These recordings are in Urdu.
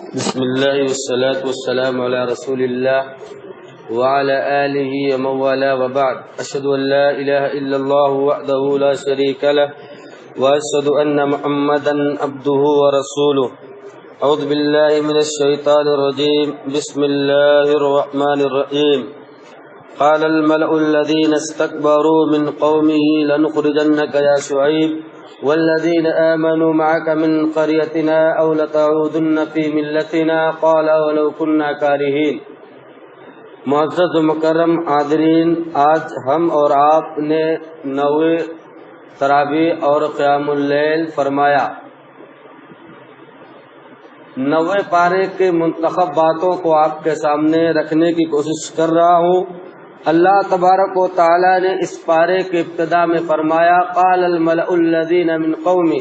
بسم الله والصلاة والسلام على رسول الله وعلى آله ومن والاه وبعد. أشهد أن لا إله إلا الله وحده لا شريك له وأشهد أن محمدا عبده ورسوله. أعوذ بالله من الشيطان الرجيم. بسم الله الرحمن الرحيم. قال الملأ الذين استكبروا من قومه لنخرجنك يا شعيب والذين آمنوا معك من قريتنا أو لتعودن في ملتنا قال ولو كنا كارهين. معزز و مکرم حاضرین، آج ہم اور آپ نے 9 تراویح اور قیام اللیل فرمایا. 9 پارے کے منتخب باتوں کو آپ کے سامنے رکھنے کی کوشش کر رہا ہوں. اللہ تبارک و تعالی نے اس پارے کے ابتدا میں فرمایا قال الملأ الذین من قومی،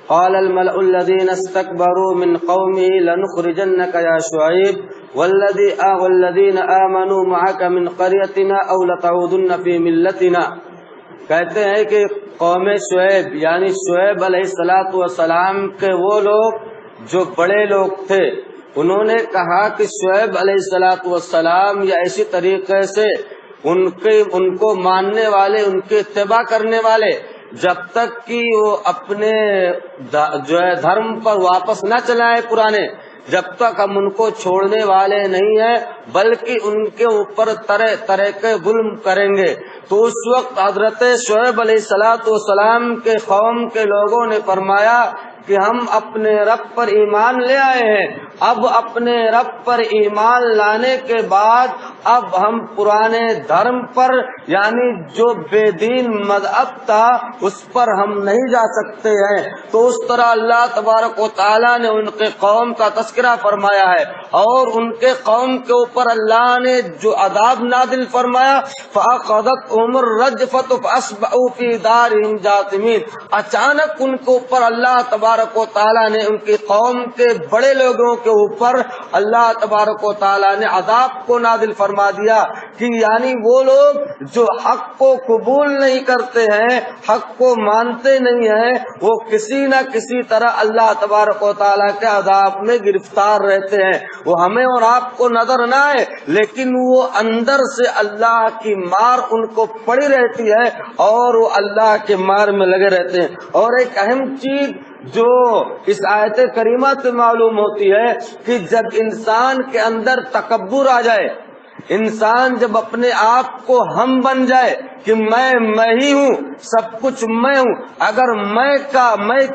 قال الملأ الذین استکبروا من قومه لنخرجنک یا شعیب والذین آمنوا معک من قریتنا او لتعودن فی ملتنا. کہتے ہیں کہ قوم شعیب یعنی شعیب علیہ السلام کے وہ لوگ جو بڑے لوگ تھے، انہوں نے کہا کہ شعیب علیہ السلام یا اسی طریقے سے ان کو ماننے والے، ان کے اتباع کرنے والے جب تک کہ وہ اپنے جو ہے دھرم پر واپس نہ چلائے پرانے، جب تک ہم ان کو چھوڑنے والے نہیں ہیں بلکہ ان کے اوپر طرح طرح کے ظلم کریں گے. تو اس وقت حضرت شعیب علیہ السلام کے قوم کے لوگوں نے فرمایا کہ ہم اپنے رب پر ایمان لے آئے ہیں. اب اپنے رب پر ایمان لانے کے بعد اب ہم پرانے دھرم پر یعنی جو بے دین مذہب تھا اس پر ہم نہیں جا سکتے ہیں. تو اس طرح اللہ تبارک و تعالیٰ نے ان کے قوم کا تذکرہ فرمایا ہے اور ان کے قوم کے اوپر اللہ نے جو عذاب نازل فرمایا فَأَخَذَتْهُمُ الرَّجْفَةُ فَأَصْبَحُوا فِي دَارِهِمْ جَاثِمِينَ. اچانک ان کے اوپر اللہ تبارک و تعالیٰ نے ان کی قوم کے بڑے لوگوں کے اوپر اللہ تبارک و تعالیٰ نے عذاب کو نازل فرما دیا کہ یعنی وہ لوگ جو حق کو قبول نہیں کرتے ہیں، حق کو مانتے نہیں ہیں، وہ کسی نہ کسی طرح اللہ تبارک و تعالیٰ کے عذاب میں گرفتار رہتے ہیں. وہ ہمیں اور آپ کو نظر نہ آئے لیکن وہ اندر سے اللہ کی مار ان کو پڑی رہتی ہے اور وہ اللہ کے مار میں لگے رہتے ہیں. اور ایک اہم چیز جو اس آیت کریمہ سے معلوم ہوتی ہے کہ جب انسان کے اندر تکبر آ جائے، انسان جب اپنے آپ کو ہم بن جائے کہ میں ہی ہوں، سب کچھ میں ہوں، اگر میں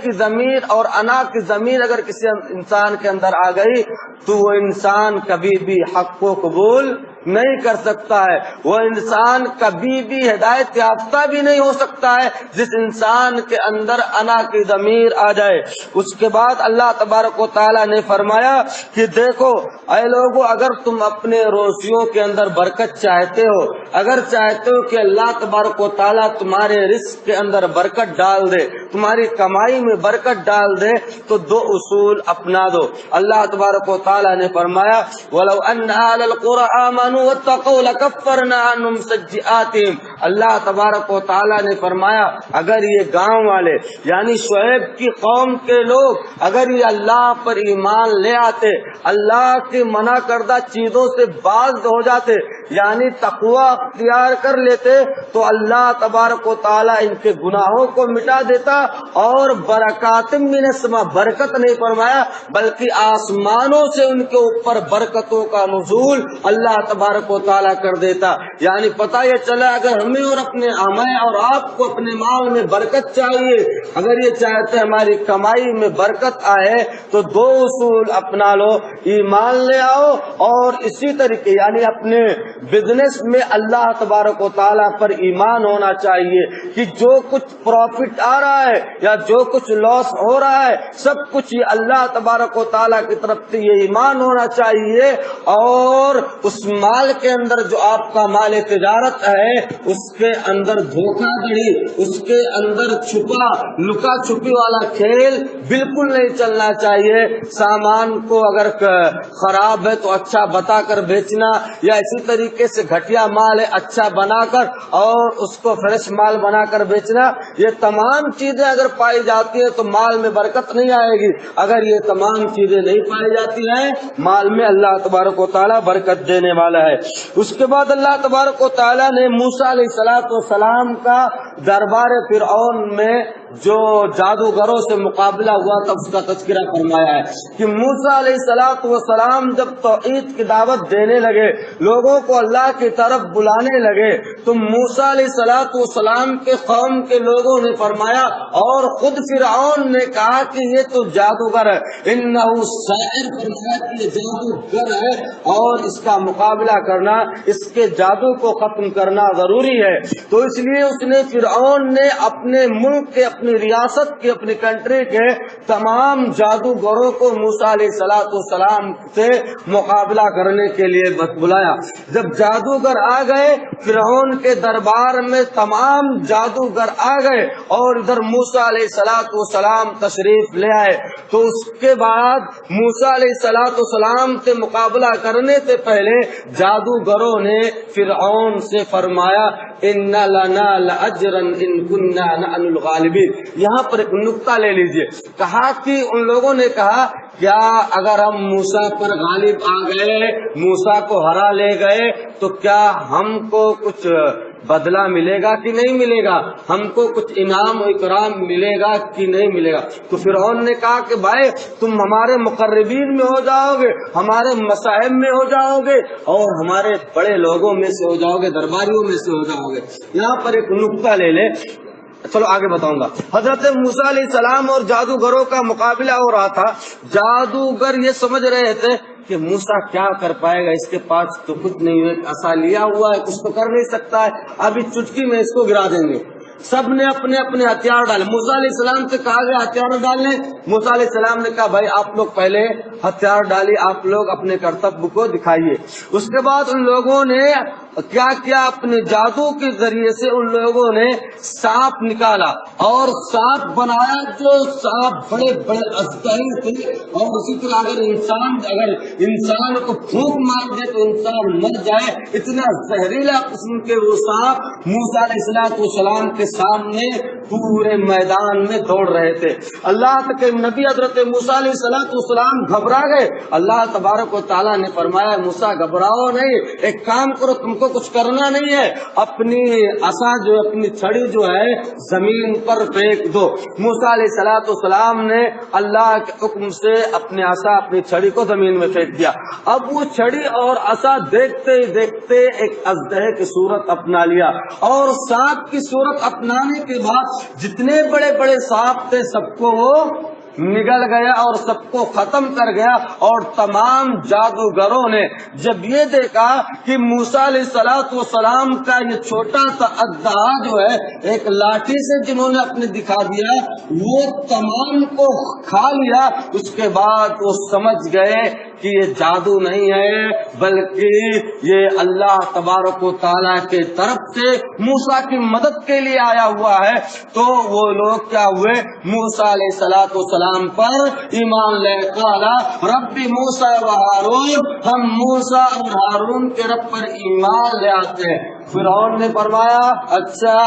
کی ضمیر اور انا کی ضمیر اگر کسی انسان کے اندر آ گئی تو وہ انسان کبھی بھی حق کو قبول نہیں کر سکتا ہے. وہ انسان کبھی بھی ہدایت یافتہ بھی نہیں ہو سکتا ہے جس انسان کے اندر انا کی ضمیر آ جائے. اس کے بعد اللہ تبارک و تعالیٰ نے فرمایا کہ دیکھو اے لوگو، اگر تم اپنے روزیوں کے اندر برکت چاہتے ہو، اگر چاہتے ہو کہ اللہ تبارک و تعالیٰ تمہارے رزق کے اندر برکت ڈال دے، تمہاری کمائی میں برکت ڈال دے، تو 2 اصول اپنا دو. اللہ تبارک و تعالیٰ نے فرمایا وَلَوْ أَنَّ أَهْلَ الْقُرَىٰ آمَنُوا وَاتَّقَوْا لَكَفَّرْنَا عَنْهُمْ سَيِّئَاتِهِمْ. اللہ تبارک و تعالیٰ نے فرمایا اگر یہ گاؤں والے یعنی شعیب کی قوم کے لوگ اگر یہ اللہ پر ایمان لے آتے، اللہ کی منع کردہ چیزوں سے باز ہو جاتے یعنی تقوی اختیار کر لیتے تو اللہ تبارک و تعالیٰ ان کے گناہوں کو مٹا دیتا اور برکات من السماء، برکت نہیں فرمایا بلکہ آسمانوں سے ان کے اوپر برکتوں کا نزول اللہ تبارک و تعالیٰ کر دیتا. یعنی پتہ یہ چلا اگر ہمیں اور آپ کو اپنے مال میں برکت چاہیے، اگر یہ چاہتے ہماری کمائی میں برکت آئے تو 2 اصول اپنا لو، ایمان لے آؤ اور اسی طریقے یعنی اپنے بزنس میں اللہ تبارک و تعالیٰ پر ایمان ہونا چاہیے کہ جو کچھ پروفٹ آ رہا ہے یا جو کچھ لاس ہو رہا ہے سب کچھ یہ اللہ تبارک و تعالیٰ کی طرف سے یہ ایمان ہونا چاہیے اور اس مال کے اندر جو آپ کا مال تجارت ہے اس کے اندر دھوکہ دڑی، اس کے اندر چھپا لکا چھپی والا کھیل بالکل نہیں چلنا چاہیے۔ سامان کو اگر خراب ہے تو اچھا بتا کر بیچنا، یا اسی طریقے سے گھٹیا مال ہے اچھا بنا کر اور اس کو فریش مال بنا کر بیچنا، یہ تمام چیزیں اگر پائی جاتی ہیں تو مال میں برکت نہیں آئے گی۔ اگر یہ تمام چیزیں نہیں پائی جاتی ہیں مال میں اللہ تبارک و تعالیٰ برکت دینے والا ہے۔ اس کے بعد اللہ تبارک و تعالیٰ نے موسیٰ علیہ السلام کا دربار فرعون میں جو جادوگروں سے مقابلہ ہوا تھا اس کا تذکرہ فرمایا ہے کہ موسیٰ علیہ السلام جب توحید کی دعوت دینے لگے، لوگوں کو اللہ کی طرف بلانے لگے، تو موسیٰ علیہ السلام کے قوم کے لوگوں نے فرمایا اور خود فرعون نے کہا کہ یہ تو جادوگر ہے، انہ ساحر، فرمایا کہ یہ جادوگر ہے اور اس کا مقابلہ کرنا، اس کے جادو کو ختم کرنا ضروری ہے۔ تو اس لیے اس نے فرعون نے اپنے ملک کے، اپنی ریاست کے، اپنی کنٹری کے تمام جادوگروں کو موسیٰ علیہ السلام سے مقابلہ کرنے کے لیے بلایا۔ جب جادوگر آ گئے فرعون کے دربار میں، تمام جادوگر آ گئے اور ادھر موسیٰ علیہ السلام تشریف لے آئے، تو اس کے بعد موسیٰ علیہ السلام سے مقابلہ کرنے سے پہلے جادوگروں نے فرعون سے فرمایا ان لنا لاجرا ان كنا نحن الغالبین۔ یہاں پر ایک نقطہ لے لیجئے، کہا کہ ان لوگوں نے کہا کیا اگر ہم موسیٰ پر غالب آ گئے، موسیٰ کو ہرا لے گئے، تو کیا ہم کو کچھ بدلہ ملے گا کہ نہیں ملے گا، ہم کو کچھ انعام و اکرام ملے گا کہ نہیں ملے گا؟ تو فرعون نے کہا کہ بھائی تم ہمارے مقربین میں ہو جاؤ گے، ہمارے مصاحب میں ہو جاؤ گے اور ہمارے بڑے لوگوں میں سے ہو جاؤ گے، درباریوں میں سے ہو جاؤ گے۔ یہاں پر ایک نقطہ لے لیں، چلو آگے بتاؤں گا۔ حضرت موسیٰ علیہ السلام اور جادوگروں کا مقابلہ ہو رہا تھا۔ جادوگر یہ سمجھ رہے تھے کہ موسیٰ کیا کر پائے گا، اس کے پاس تو کچھ نہیں ہے، عصا لیا ہوا ہے، کچھ تو کر نہیں سکتا ہے، ابھی چٹکی میں اس کو گرا دیں گے۔ سب نے اپنے اپنے ہتھیار ڈالے، موسیٰ علیہ السلام سے کہا گیا ہتھیار ڈالنے، موسیٰ علیہ السلام نے کہا بھائی آپ لوگ پہلے ہتھیار ڈالیے، آپ لوگ اپنے کرتب کو دکھائیے۔ اس کے بعد ان لوگوں نے کیا کیا، اپنے جادو کے ذریعے سے ان لوگوں نے سانپ نکالا اور سانپ بنایا، جو سانپ بڑے بڑے اژدہے تھے، اور اسی طرح اگر انسان کو پھونک مار دے تو انسان مر جائے، اتنا زہریلا قسم کے وہ سانپ موسیٰ علیہ السلام کے سامنے پورے میدان میں دوڑ رہے تھے۔ اللہ کے نبی حضرت موسیٰ علیہ السلام گھبرا گئے۔ اللہ تبارک و تعالیٰ نے فرمایا موسیٰ گھبراؤ نہیں، ایک کام کرو، تم کو کچھ کرنا نہیں ہے، اپنی عصا جو اپنی چھڑی جو ہے زمین پر پھینک دو۔ موسیٰ علیہ السلام نے اللہ کے حکم سے اپنے عصا، اپنی چھڑی کو زمین میں پھینک دیا۔ اب وہ چھڑی اور عصا دیکھتے ہی دیکھتے ایک اژدہے کی صورت اپنا لیا، اور سانپ کی صورت اپنانے کے بعد جتنے بڑے بڑے سانپ تھے سب کو وہ نگل گیا اور سب کو ختم کر گیا۔ اور تمام جادوگروں نے جب یہ دیکھا کہ موسیٰ علیہ السلام کا یہ چھوٹا سا اژدہا جو ہے ایک لاٹھی سے جنہوں نے اپنے دکھا دیا، وہ تمام کو کھا لیا، اس کے بعد وہ سمجھ گئے کہ یہ جادو نہیں ہے بلکہ یہ اللہ تبارک و تعالیٰ کے طرف سے موسیٰ کی مدد کے لیے آیا ہوا ہے۔ تو وہ لوگ کیا ہوئے، موسیٰ علیہ السلام پر ایمان لے، قال رب موسیٰ و ہارون، ہم موسیٰ اور ہارون کے رب پر ایمان لے آتے ہیں۔ فرعون نے فرمایا اچھا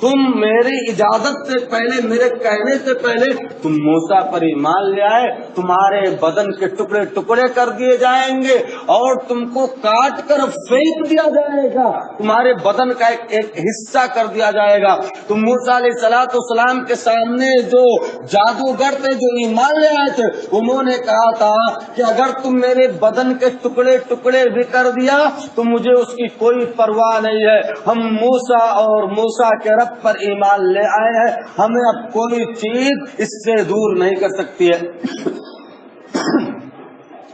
تم میری اجازت سے پہلے، میرے کہنے سے پہلے تم موسیٰ پر ایمان لے آئے، تمہارے بدن کے ٹکڑے ٹکڑے کر دیے جائیں گے اور تم کو کاٹ کر پھینک دیا جائے گا، تمہارے بدن کا ایک حصہ کر دیا جائے گا۔ تو موسیٰ علیہ السلام کے سامنے جو جادوگر تھے جو ایمان لے آئے تھے، انہوں نے کہا تھا کہ اگر تم میرے بدن کے ٹکڑے ٹکڑے بھی کر دیا تو مجھے اس کی کوئی پرواہ نہیں ہے، ہم موسیٰ اور موسیٰ کے رب پر ایمان لے آئے ہیں، ہمیں اب کوئی چیز اس سے دور نہیں کر سکتی ہے۔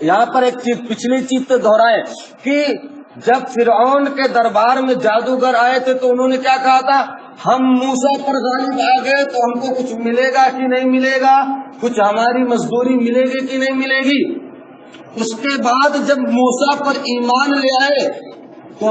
یہاں پر ایک چیز پچھلی چیز تو دہرائے کہ جب فرعون کے دربار میں جادوگر آئے تھے تو انہوں نے کیا کہا تھا، ہم موسیٰ پر غالب آ گئے تو ہم کو کچھ ملے گا کہ نہیں ملے گا، کچھ ہماری مزدوری ملے گی کہ نہیں ملے گی۔ اس کے بعد جب موسیٰ پر ایمان لے آئے تو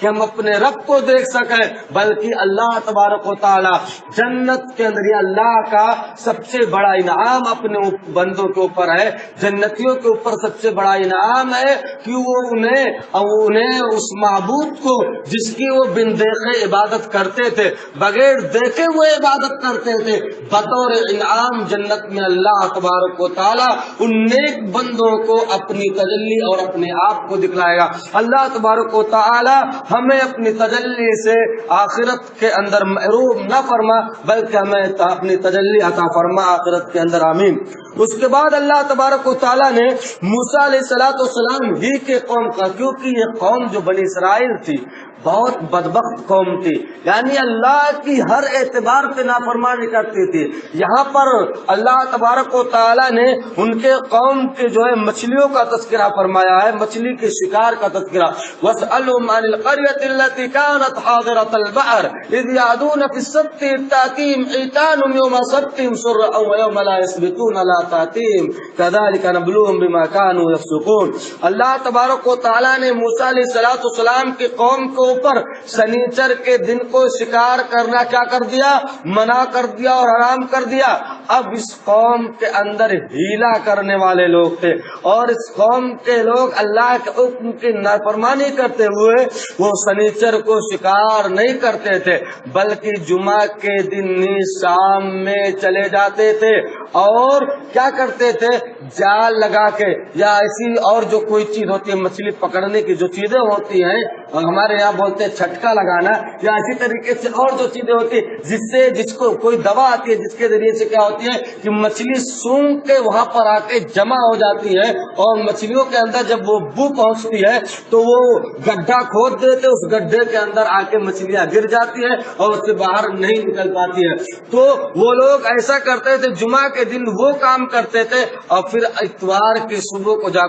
کہ ہم اپنے رب کو دیکھ سکیں، بلکہ اللہ تبارک و تعالی جنت کے اندر یہ اللہ کا سب سے بڑا انعام اپنے بندوں کے اوپر ہے، جنتیوں کے اوپر سب سے بڑا انعام ہے کہ وہ انہیں اس معبود کو جس کی وہ بن دیکھے عبادت کرتے تھے، بغیر دیکھے وہ عبادت کرتے تھے، بطور انعام جنت میں اللہ تبارک و تعالی ان نیک بندوں کو اپنی تجلی اور اپنے آپ کو دکھلائے گا۔ اللہ تبارک و تعالی ہمیں اپنی تجلی سے آخرت کے اندر محروم نہ فرما، بلکہ ہمیں اپنی تجلی عطا فرما آخرت کے اندر، آمین۔ اس کے بعد اللہ تبارک و تعالی نے موسیٰ علیہ السلام ہی کے قوم کا، کیونکہ یہ قوم جو بنی اسرائیل تھی بہت بدبخت قوم تھی، یعنی اللہ کی ہر اعتبار پہ نافرمانی کرتی تھی۔ یہاں پر اللہ تبارک و تعالی نے ان کے قوم کے جو ہے مچھلیوں کا تذکرہ فرمایا ہے، مچھلی کے شکار کا تذکرہ۔ وَاسْأَلْهُمْ عَنِ الْقَرْيَةِ الَّتِي كَانَتْ حَاضِرَةَ الْبَحْرِ إِذْ يَعْدُونَ فِي السَّبْتِ إِذْ تَأْتِيهِمْ حِيتَانُهُمْ يَوْمَ سَبْتِهِمْ شُرَّعًا وَيَوْمَ لَا يَسْبِتُونَ لَا تَأْتِيهِمْ كَذَلِكَ نَبْلُوهُمْ بِمَا كَانُوا يَفْسُقُونَ۔ اللہ تبارک و تعالی نے موسیٰ علیہ السلام کی قوم کے اوپر سنیچر کے دن کو شکار کرنا کیا کر دیا؟ منع کر دیا اور حرام کر دیا۔ اب اس قوم کے اندر ہیلا کرنے والے لوگ تھے، اور اس قوم کے لوگ اللہ کے حکم کی نافرمانی کرتے ہوئے وہ سنیچر کو شکار نہیں کرتے تھے، بلکہ جمعہ کے دن شام میں چلے جاتے تھے اور کیا کرتے تھے؟ جال لگا کے یا ایسی اور جو کوئی چیز ہوتی ہے مچھلی پکڑنے کی جو چیزیں ہوتی ہیں، اور ہمارے یہاں بولتے ہیں چھٹکا لگانا، یا اسی طریقے سے اور جو چیزیں ہوتی ہیں جس کو کوئی دوا آتی ہے جس کے ذریعے سے کیا ہوتی ہے کہ مچھلی سونگ کے وہاں پر آ کے جمع ہو جاتی ہے، اور مچھلیوں کے اندر جب وہ بو پہنچتی ہے تو وہ گڈھا کھود دیتے، اس گڈھے کے اندر آ کے مچھلیاں گر جاتی ہیں اور اس سے باہر نہیں نکل پاتی ہے۔ تو وہ لوگ ایسا کرتے تھے، جمعہ کے دن وہ کام کرتے تھے، اور پھر اتوار کی صبح کو جا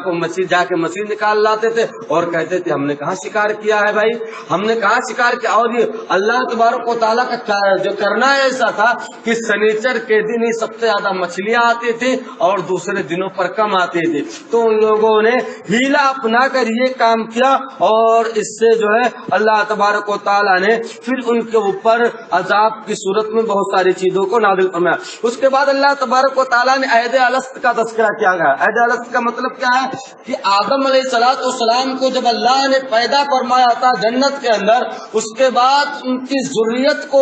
کے مچھلی نکال لاتے تھے اور کہتے تھے ہم نے کہاں شکار کیا ہے بھائی، ہم نے کہاں شکار کیا۔ اور یہ اللہ تبارک و تعالیٰ کا جو کرنا ایسا تھا کہ سنیچر کے دن ہی سب سے زیادہ مچھلیاں آتی تھی اور دوسرے دنوں پر کم آتی تھی، تو ان لوگوں نے ہیلا اپنا کر یہ کام کیا، اور اس سے جو ہے اللہ تبارک و تعالیٰ نے پھر ان کے اوپر عذاب کی صورت میں بہت ساری چیزوں کو نازل فرمایا۔ اس کے بعد اللہ تبارک و تعالیٰ نے عہد الست کا تذکرہ کیا گیا۔ عہد الست کا مطلب کیا ہے کہ آدم علیہ السلام کو جب اللہ نے پیدا فرمایا تھا جنت کے اندر، اس کے بعد ان کی ذریت کو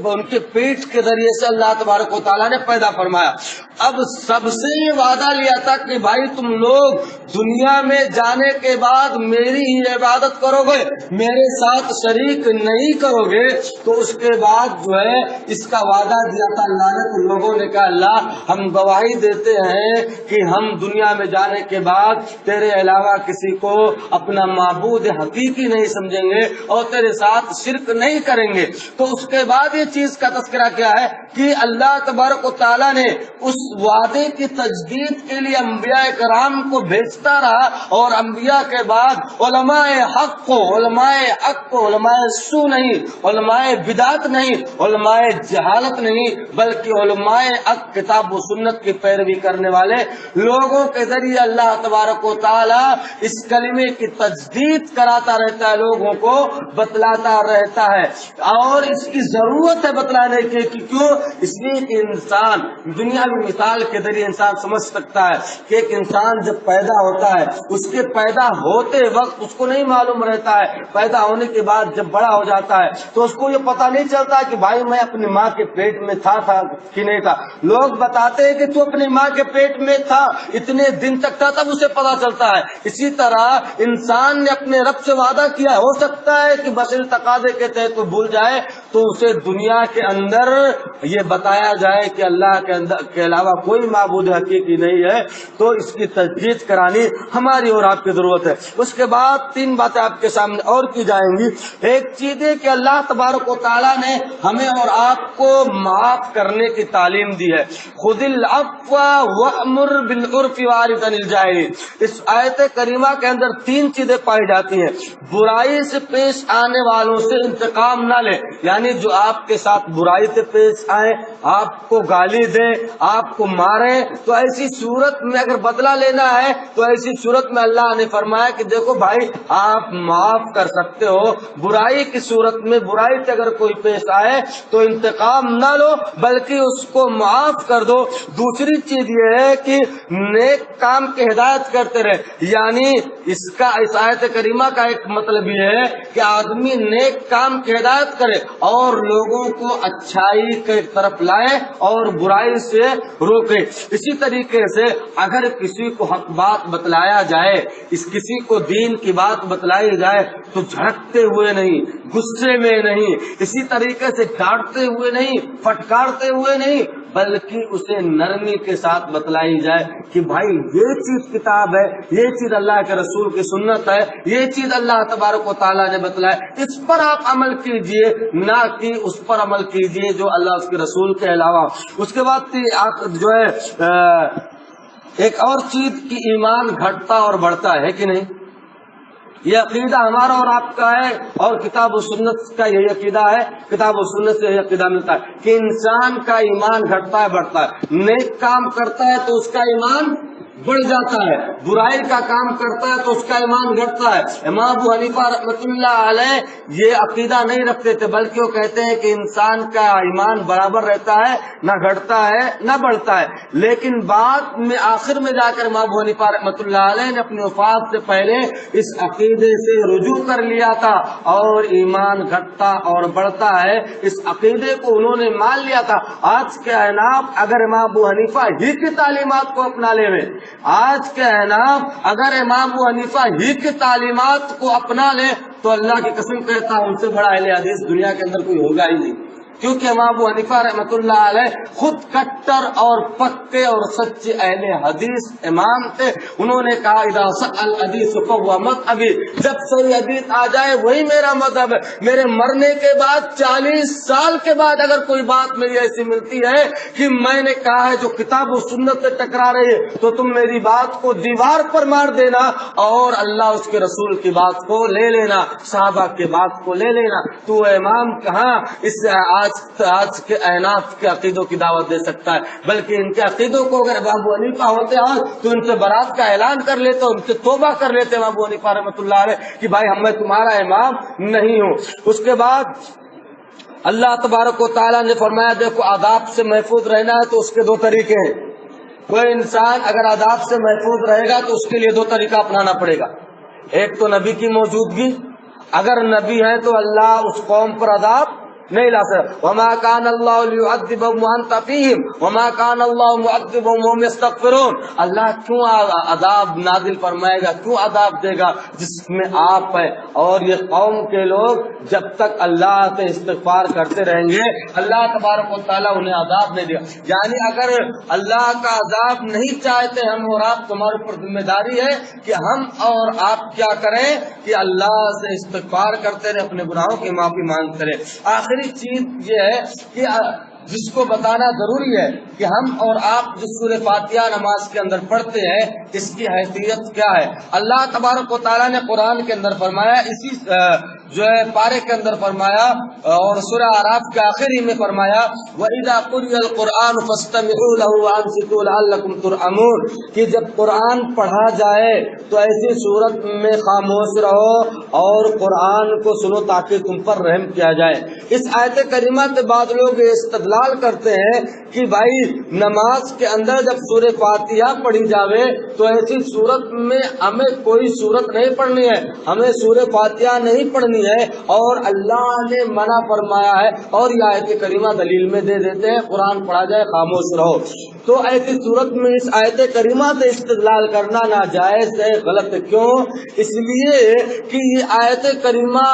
ان کے پیٹ کے ذریعے سے اللہ تبارک و تعالیٰ نے پیدا فرمایا۔ اب سب سے یہ وعدہ لیا تھا کہ بھائی تم لوگ دنیا میں جانے کے بعد میری ہی عبادت کرو گے، میرے ساتھ شریک نہیں کرو گے، تو اس کے بعد جو ہے اس کا وعدہ دیا تھا اللہ نے، تو لوگوں نے کہا اللہ ہم گواہی دیتے ہیں کہ ہم دنیا میں جانے کے بعد تیرے علاوہ کسی کو اپنا معبود حقیقی نہیں سمجھیں گے اور تیرے ساتھ شرک نہیں کریں گے۔ تو اس کے بعد یہ چیز کا تذکرہ کیا ہے کہ اللہ تبارک و تعالیٰ نے اس وعدے کی تجدید کے لیے انبیاء کرام کو بھیجتا رہا، اور انبیاء کے بعد علماء حق کو علماء سو نہیں، علماء بدعت نہیں، علماء جہالت نہیں، بلکہ علماء حق کتاب و سنت کی پیروی کرنے والے لوگوں کے ذریعے اللہ تبارک و تعالیٰ اس کلمے کی تجدید کراتا رہتا ہے، لوگوں کو بتلاتا رہتا ہے، اور اس کی ضرورت ہے بتلانے کی کیوں؟ اس لیے کہ انسان دنیاوی مثال کے ذریعے انسان سمجھ سکتا ہے کہ ایک انسان جب پیدا ہوتا ہے اس کے پیدا ہوتے وقت اس کو نہیں معلوم رہتا ہے، پیدا ہونے کے بعد جب بڑا ہو جاتا ہے تو اس کو یہ پتہ نہیں چلتا کہ بھائی میں اپنی ماں کے پیٹ میں تھا کہ نہیں تھا۔ لوگ بتاتے ہیں کہ تو اپنی ماں کے پیٹ میں تھا، اتنے دن تک تھا، تب اسے پتہ چلتا ہے۔ اسی طرح انسان نے اپنے رب سے وعدہ کیا، ہو سکتا ہے کہ بشری تقاضے کے تحت تو بھول جائے، تو اسے دنیا کے اندر یہ بتایا جائے کہ اللہ کے علاوہ کوئی معبود حقیقی نہیں ہے، تو اس کی تجدید کرانی ہماری اور آپ کی ضرورت ہے۔ اس کے بعد تین باتیں آپ کے سامنے اور کی جائیں گی۔ ایک چیز ہے کہ اللہ تبارک و تعالیٰ نے ہمیں اور آپ کو معاف کرنے کی تعلیم دی ہے، خذ العفو وامر بالعرف واعرض عن الجاہلین۔ اس آیت کریمہ کے اندر تین چیزیں پائی جاتی ہیں۔ برائی سے پیش آنے والوں سے انتقام نہ لے، یعنی جو آپ کے ساتھ برائی سے پیش آئے، آپ کو گالی گالی دے، آپ کو مارے، تو ایسی صورت میں اگر بدلہ لینا ہے تو ایسی صورت میں اللہ نے فرمایا کہ دیکھو بھائی آپ معاف کر سکتے ہو، برائی کی صورت میں برائی سے اگر کوئی پیش آئے تو انتقام نہ لو بلکہ اس کو معاف کر دو۔ دوسری چیز یہ ہے کہ نیک کام کی ہدایت کرتے رہے، یعنی اس آیت کریمہ کا ایک مطلب یہ ہے کہ آدمی نیک کام کی ہدایت کرے اور لوگوں کو اچھائی کی طرف لائے اور برائی سے روکے۔ اسی طریقے سے اگر کسی کو حق بات بتلایا جائے، کسی کو دین کی بات بتلائی جائے تو جھڑکتے ہوئے نہیں، غصے میں نہیں، اسی طریقے سے ڈانٹتے ہوئے نہیں، پھٹکارتے ہوئے نہیں، بلکہ اسے نرمی کے ساتھ بتلائی جائے کہ بھائی یہ چیز کتاب ہے، یہ چیز اللہ کے رسول کی سنت ہے، یہ چیز اللہ تبارک و تعالیٰ نے بتلایا، اس پر آپ عمل کیجئے، نہ کہ اس پر عمل کیجئے جو اللہ اس کے رسول کے علاوہ۔ اس کے بعد جو ہے ایک اور چیز کی ایمان گھٹتا اور بڑھتا ہے کہ نہیں، یہ عقیدہ ہمارا اور آپ کا ہے، اور کتاب و سنت کا یہی عقیدہ ہے، کتاب و سنت سے یہی عقیدہ ملتا ہے کہ انسان کا ایمان گھٹتا ہے بڑھتا ہے، نیک کام کرتا ہے تو اس کا ایمان بڑھ جاتا ہے، برائی کا کام کرتا ہے تو اس کا ایمان گھٹتا ہے۔ امام ابو حنیفہ رحمۃ اللہ علیہ یہ عقیدہ نہیں رکھتے تھے، بلکہ وہ کہتے ہیں کہ انسان کا ایمان برابر رہتا ہے، نہ گھٹتا ہے نہ بڑھتا ہے۔ لیکن بعد میں آخر میں جا کر امام ابو حنیفہ رحمۃ اللہ علیہ نے اپنی وفات سے پہلے اس عقیدے سے رجوع کر لیا تھا اور ایمان گھٹتا اور بڑھتا ہے، اس عقیدے کو انہوں نے مان لیا تھا۔ آج کے احناف اگر امام ابو حنیفہ ہی کی تعلیمات کو اپنا لے، آج کے احناف اگر امام ابو حنیفہ ہی کی تعلیمات کو اپنا لے تو اللہ کی قسم کہتا ہوں ان سے بڑا اہل حدیث دنیا کے اندر کوئی ہوگا ہی نہیں، کیونکہ امام ابو حنیفہ رحمۃ اللہ علیہ خود کٹر اور پکے اور سچے اہل حدیث امام تھے۔ انہوں نے کہا اذا صح الحدیث فهو مذهبی، جب صحیح حدیث آ جائے وہی میرا مذہب ہے۔ میرے مرنے کے بعد 40 سال کے بعد اگر کوئی بات میری ایسی ملتی ہے کہ میں نے کہا ہے جو کتاب و سنت سے ٹکرا رہی ہے تو تم میری بات کو دیوار پر مار دینا اور اللہ اس کے رسول کی بات کو لے لینا، صحابہ کی بات کو لے لینا۔ تو امام کہاں اس آج کے احناف کے عقیدوں کی دعوت دے سکتا ہے، بلکہ ان کے عقیدوں کو اگر امام ابو حنیفہ ہوتے ہیں تو ان سے برات کا اعلان کر لیتے، ان سے توبہ کر لیتے امام ابو حنیفہ رحمۃ اللہ علیہ کہ بھائی میں تمہارا امام نہیں ہوں۔ اس کے بعد اللہ تبارک و تعالیٰ نے فرمایا دیکھو آداب سے محفوظ رہنا ہے تو اس کے 2 طریقے ہیں۔ کوئی انسان اگر آداب سے محفوظ رہے گا تو اس کے لیے 2 طریقہ اپنانا پڑے گا، ایک تو نبی کی موجودگی، اگر نبی ہے تو اللہ اس قوم پر عذاب نہیں لا سکتا۔ وما كان الله ليعذبهم وانت فيهم وما كان الله معذبهم وهم يستغفرون، اللہ کیوں عذاب نازل فرمائے گا، کیوں عذاب دے گا جس میں آپ ہے، اور یہ قوم کے لوگ جب تک اللہ سے استغفار کرتے رہیں گے اللہ تبارک و تعالیٰ انہیں عذاب نہیں دے گا۔ یعنی اگر اللہ کا عذاب نہیں چاہتے ہم اور آپ، تمہارے اوپر ذمہ داری ہے کہ ہم اور آپ کیا کریں کہ اللہ سے استغفار کرتے رہے، اپنے گناہوں کی معافی مانگتے رہے۔ آخری چیز یہ ہے کہ جس کو بتانا ضروری ہے کہ ہم اور آپ جس سورہ فاتحہ نماز کے اندر پڑھتے ہیں اس کی حیثیت کیا ہے۔ اللہ تبارک و تعالیٰ نے قرآن کے اندر فرمایا، اسی جو ہے پارے کے اندر فرمایا اور سورہ اعراف کے آخری میں فرمایا وَإِذَا قُرِئَ الْقُرْآنُ فَاسْتَمِعُوا لَهُ وَأَنصِتُوا لَعَلَّكُمْ تُرْحَمُونَ، کہ جب قرآن پڑھا جائے تو ایسی صورت میں خاموش رہو اور قرآن کو سنو تاکہ تم پر رحم کیا جائے۔ اس آیت کریمہ سے بعض لوگ استدلال کرتے ہیں کہ بھائی نماز کے اندر جب سورہ فاتحہ پڑھی جاوے تو ایسی صورت میں ہمیں کوئی صورت نہیں پڑھنی ہے، ہمیں سورہ فاتحہ نہیں پڑھنی ہے، اور اللہ نے منع فرمایا ہے، اور یہ آیت کریمہ دلیل میں دے دیتے ہیں قرآن پڑھا جائے خاموش رہو۔ تو ایسی صورت میں اس آیت کریمہ سے استدلال کرنا ناجائز ہے، غلط ہے۔ کیوں؟ اس لیے کہ یہ آیت کریمہ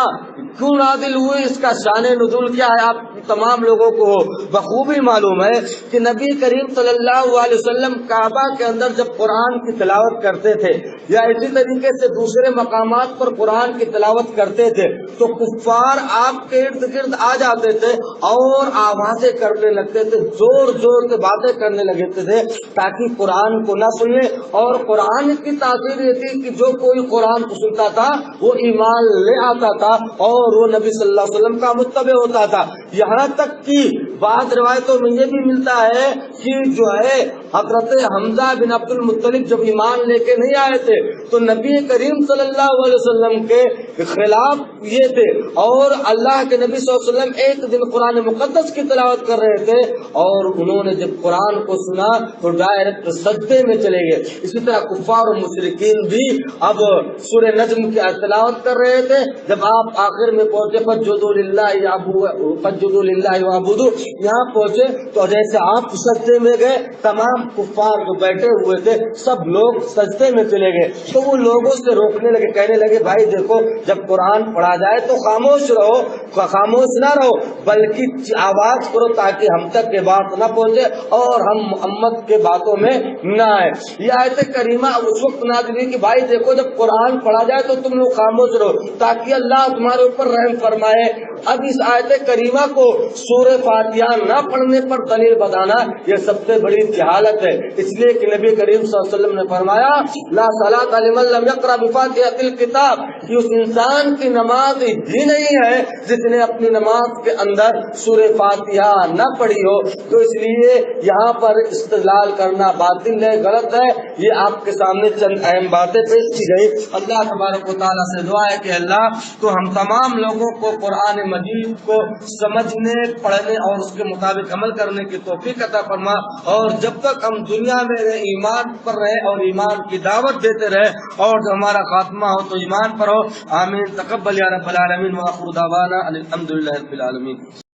کیوں نازل ہوئی، اس کا شان نزول کیا ہے، آپ تمام لوگوں کو بخوبی معلوم ہے کہ نبی کریم صلی اللہ علیہ وسلم کعبہ کے اندر جب قرآن کی تلاوت کرتے تھے یا اسی طریقے سے دوسرے مقامات پر قرآن کی تلاوت کرتے تھے تو کفار آپ کے ارد گرد آ جاتے تھے اور آوازیں کرنے لگتے تھے، زور زور سے باتیں کرنے لگتے تھے تاکہ قرآن کو نہ سنے، اور قرآن کی تاثیر یہ تھی کہ جو کوئی قرآن کو سنتا تھا وہ ایمان لے آتا تھا اور وہ نبی صلی اللہ علیہ وسلم کا متبع ہوتا تھا۔ یہاں تک کہ بعض روایتوں میں یہ بھی ملتا ہے کہ جو ہے حضرت حمزہ بن عبد المطلب جب ایمان لے کے نہیں آئے تھے تو نبی کریم صلی اللہ علیہ وسلم کے خلاف یہ تھے، اور اللہ کے نبی صلی اللہ علیہ وسلم ایک دن قرآن مقدس کی تلاوت کر رہے تھے اور انہوں نے جب قرآن کو سنا تو ڈائریکٹ سجدے میں چلے گئے۔ اسی طرح کفار و مشرکین بھی اب سورہ نجم کی تلاوت کر رہے تھے، جب آپ آخر میں پہنچے فسجدوا للہ وعبدوا، یہاں پہنچے تو جیسے آپ سجدے میں گئے تمام کفار جو بیٹھے ہوئے تھے سب لوگ سجدے میں چلے گئے، تو وہ لوگوں سے روکنے لگے، کہنے لگے بھائی دیکھو جب قرآن پڑھا جائے تو خاموش رہو، خاموش نہ رہو بلکہ آواز کرو تاکہ ہم تک یہ بات نہ پہنچے اور ہم محمد کے باتوں میں نہ آئے۔ یہ آیت کریمہ اس وقت نازل ہوئی کہ بھائی دیکھو جب قرآن پڑھا جائے تو تم لوگ خاموش رہو تاکہ اللہ تمہارے اوپر رحم فرمائے۔ اب اس آیت کریمہ کو سورہ فاتحہ نہ پڑھنے پر دلیل بتانا یہ سب سے بڑی جہالت ہے، اس لیے کہ نبی کریم صلی اللہ علیہ وسلم نے فرمایا لا صلاۃ لمن لم یقرأ بفاتحۃ الکتاب، کہ اس انسان کی نماز ہی نہیں ہے جس نے اپنی نماز کے اندر سورہ فاتحہ نہ پڑھی ہو۔ تو اس لیے یہاں پر استدلال کرنا باطل ہے، غلط ہے۔ یہ آپ کے سامنے چند اہم باتیں پیش کی گئی۔ اللہ تبارک و تعالیٰ سے دعا ہے کہ اللہ تو ہم تمام لوگوں کو قرآن مجید کو سمجھنے، پڑھنے اور اس کے مطابق عمل کرنے کی توفیق عطا فرما، اور جب تک ہم دنیا میں ایمان پر رہے اور ایمان کی دعوت دیتے رہے اور جو ہمارا خاتمہ ہو تو ایمان پر ہو۔ آمین۔ تقبل یا رب العالمین، وآخر دعوانا الحمد للہ رب العالمین۔